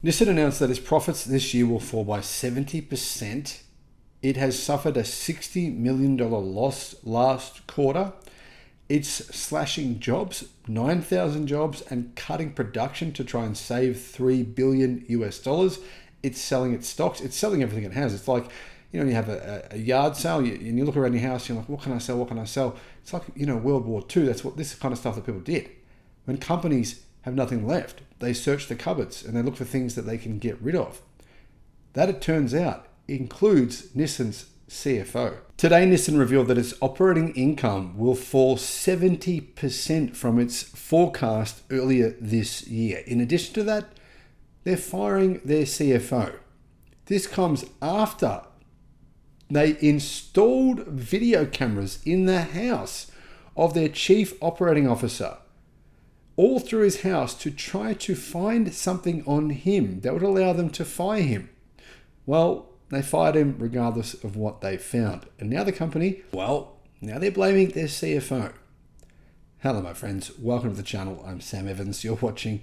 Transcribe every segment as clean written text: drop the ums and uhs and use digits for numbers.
Nissan announced that its profits this year will fall by 70%. It has suffered a $60 million loss last quarter. It's slashing jobs, 9,000 jobs, and cutting production to try and save $3 billion US. It's selling its stocks. It's selling everything it has. It's like, you you have a yard sale and you look around your house, you're like, what can I sell? What can I sell? It's like, World War II. That's what this kind of stuff that people did. When companies have nothing left, they search the cupboards and they look for things that they can get rid of. That, it turns out, includes Nissan's CFO. Today, Nissan revealed that its operating income will fall 70% from its forecast earlier this year. In addition to that, they're firing their CFO. This comes after they installed video cameras in the house of their chief operating officer, all through his house, to try to find something on him that would allow them to fire him. Well, they fired him regardless of what they found. And now the company, now they're blaming their CFO. Hello, my friends. Welcome to the channel. I'm Sam Evans. You're watching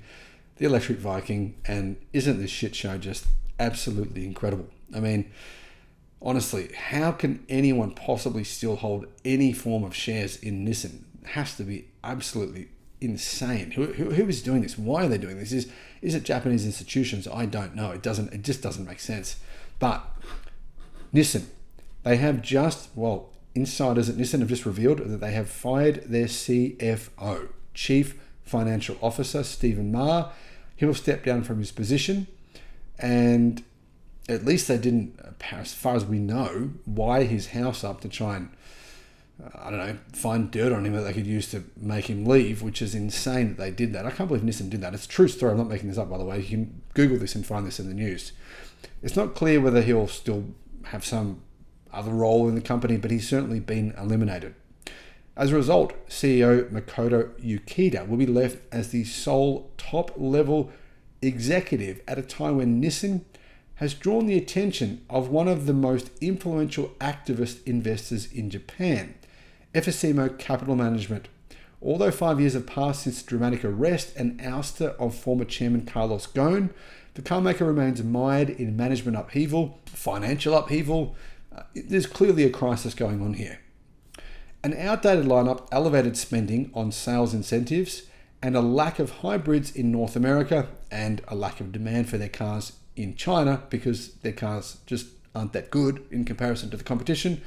the Electric Viking. And isn't this shit show just absolutely incredible? I mean, honestly, how can anyone possibly still hold any form of shares in Nissan? It has to be absolutely insane. Who is doing this? Why are they doing this? Is it Japanese institutions? I don't know. It just doesn't make sense. But Nissan, they have insiders at Nissan have just revealed that they have fired their CFO, Chief Financial Officer, Stephen Ma. He'll step down from his position, and at least they didn't, as far as we know, wire his house up to try and find dirt on him that they could use to make him leave, which is insane that they did that. I can't believe Nissan did that. It's a true story. I'm not making this up, by the way. You can Google this and find this in the news. It's not clear whether he'll still have some other role in the company, but he's certainly been eliminated. As a result, CEO Makoto Yukida will be left as the sole top-level executive at a time when Nissan has drawn the attention of one of the most influential activist investors in Japan, FSimo Capital Management. Although 5 years have passed since the dramatic arrest and ouster of former chairman Carlos Ghosn, the carmaker remains mired in management upheaval, financial upheaval. There's clearly a crisis going on here. An outdated lineup, elevated spending on sales incentives, and a lack of hybrids in North America, and a lack of demand for their cars in China because their cars just aren't that good in comparison to the competition,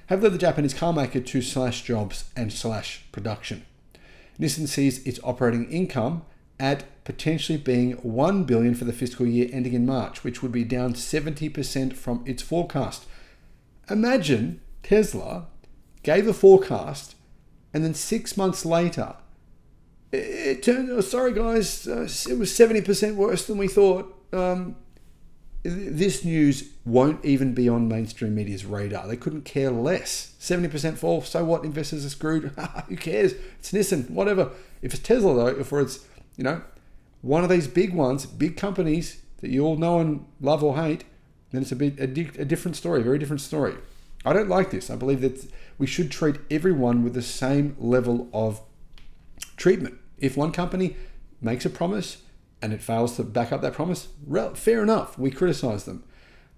have led the Japanese carmaker to slash jobs and slash production. Nissan sees its operating income at potentially being $1 billion for the fiscal year ending in March, which would be down 70% from its forecast. Imagine Tesla gave a forecast and then 6 months later, it turned, sorry guys, it was 70% worse than we thought. This news won't even be on mainstream media's radar. They couldn't care less. 70% fall, so what? Investors are screwed. Who cares? It's Nissan, whatever. If it's Tesla though, if it's, one of these big ones, big companies that you all know and love or hate, then it's a different story, a very different story. I don't like this. I believe that we should treat everyone with the same level of treatment. If one company makes a promise and it fails to back up that promise, fair enough, we criticize them.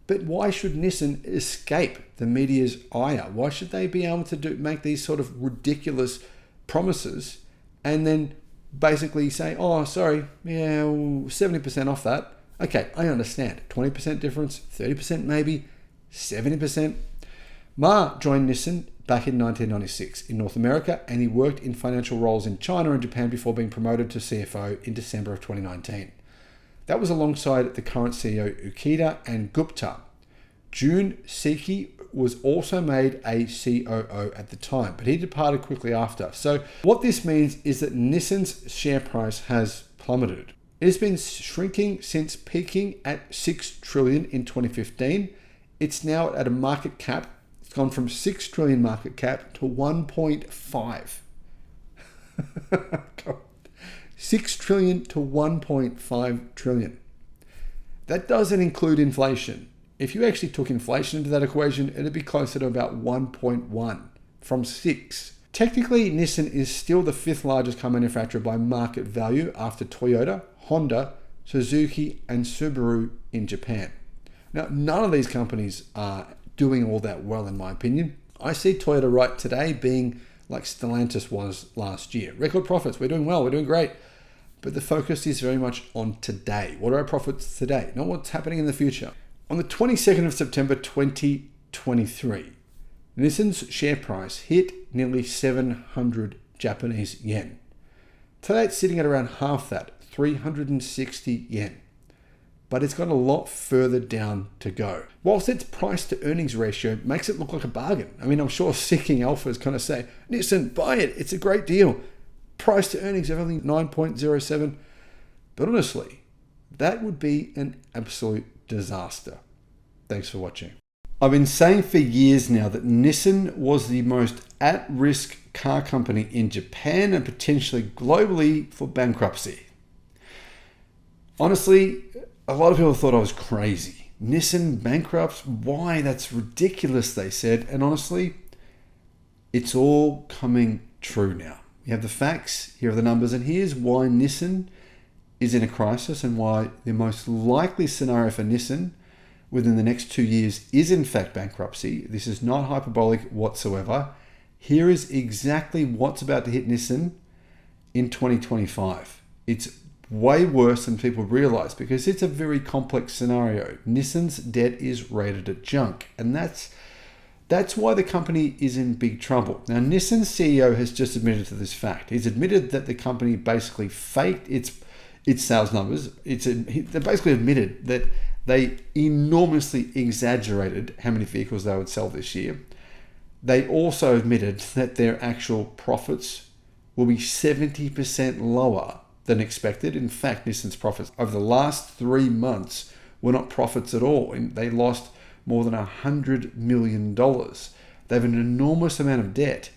But why should Nissan escape the media's ire? Why should they be able to make these sort of ridiculous promises and then basically say, oh, sorry, 70% off that. Okay, I understand. 20% difference, 30% maybe, 70%. Ma joined Nissan back in 1996 in North America, and he worked in financial roles in China and Japan before being promoted to CFO in December of 2019. That was alongside the current CEO Ukida and Gupta. Jun Seki was also made a COO at the time, but he departed quickly after. So what this means is that Nissan's share price has plummeted. It has been shrinking since peaking at 6 trillion in 2015. It's now at a market cap. It's gone from 6 trillion market cap to 1.5. 6 trillion to 1.5 trillion. That doesn't include inflation. If you actually took inflation into that equation, it'd be closer to about 1.1 from 6. Technically, Nissan is still the 5th largest car manufacturer by market value after Toyota, Honda, Suzuki, and Subaru in Japan. Now, none of these companies are doing all that well, in my opinion. I see Toyota right today being like Stellantis was last year. Record profits, we're doing well, we're doing great. But the focus is very much on today. What are our profits today? Not what's happening in the future. On the 22nd of September 2023, Nissan's share price hit nearly 700 Japanese yen. Today it's sitting at around half that, 360 yen. But it's got a lot further down to go. Whilst its price to earnings ratio makes it look like a bargain. I mean, I'm sure Seeking Alpha is going to say, Nissan, buy it, it's a great deal. Price to earnings of only 9.07. But honestly, that would be an absolute disaster. Thanks for watching. I've been saying for years now that Nissan was the most at-risk car company in Japan and potentially globally for bankruptcy. Honestly, a lot of people thought I was crazy. Nissan bankrupt? Why? That's ridiculous, they said. And honestly, it's all coming true now. You have the facts, here are the numbers, and here's why Nissan is in a crisis and why the most likely scenario for Nissan within the next 2 years is in fact bankruptcy. This is not hyperbolic whatsoever. Here is exactly what's about to hit Nissan in 2025. It's way worse than people realize because it's a very complex scenario. Nissan's debt is rated at junk, and that's why the company is in big trouble. Now, Nissan's CEO has just admitted to this fact. He's admitted that the company basically faked its sales numbers. They basically admitted that they enormously exaggerated how many vehicles they would sell this year. They also admitted that their actual profits will be 70% lower than expected. In fact, Nissan's profits over the last 3 months were not profits at all, and they lost more than $100 million. They have an enormous amount of debt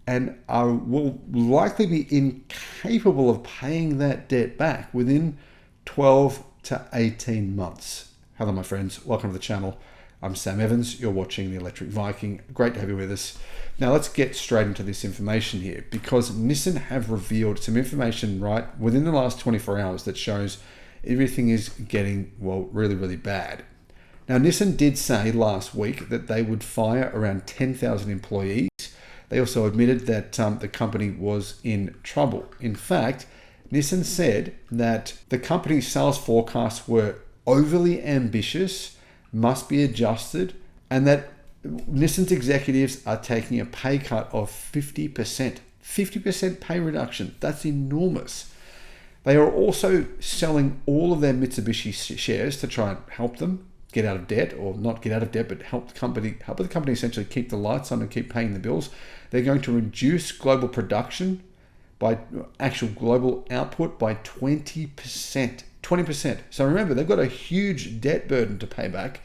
and will likely be incapable of paying that debt back within 12 to 18 months. Hello, my friends. Welcome to the channel. I'm Sam Evans. You're watching the Electric Viking. Great to have you with us. Now, let's get straight into this information here because Nissan have revealed some information right within the last 24 hours that shows everything is getting, well, really, really bad. Now, Nissan did say last week that they would fire around 10,000 employees. They also admitted that the company was in trouble. In fact, Nissan said that the company's sales forecasts were overly ambitious, must be adjusted, and that Nissan's executives are taking a pay cut of 50%. 50% pay reduction. That's enormous. They are also selling all of their Mitsubishi shares to try and help them get out of debt, or not get out of debt, but help the company essentially keep the lights on and keep paying the bills. They're going to reduce global production by actual global output by 20%. 20%. So remember, they've got a huge debt burden to pay back,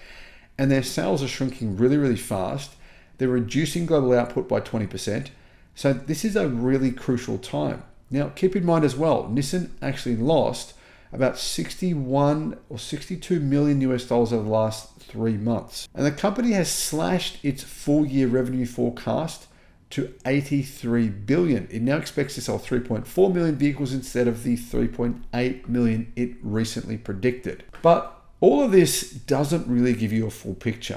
and their sales are shrinking really, really fast. They're reducing global output by 20%. So this is a really crucial time. Now, keep in mind as well, Nissan actually lost about 61 or 62 million US dollars over the last 3 months. And the company has slashed its full year revenue forecast to 83 billion. It now expects to sell 3.4 million vehicles instead of the 3.8 million it recently predicted. But all of this doesn't really give you a full picture.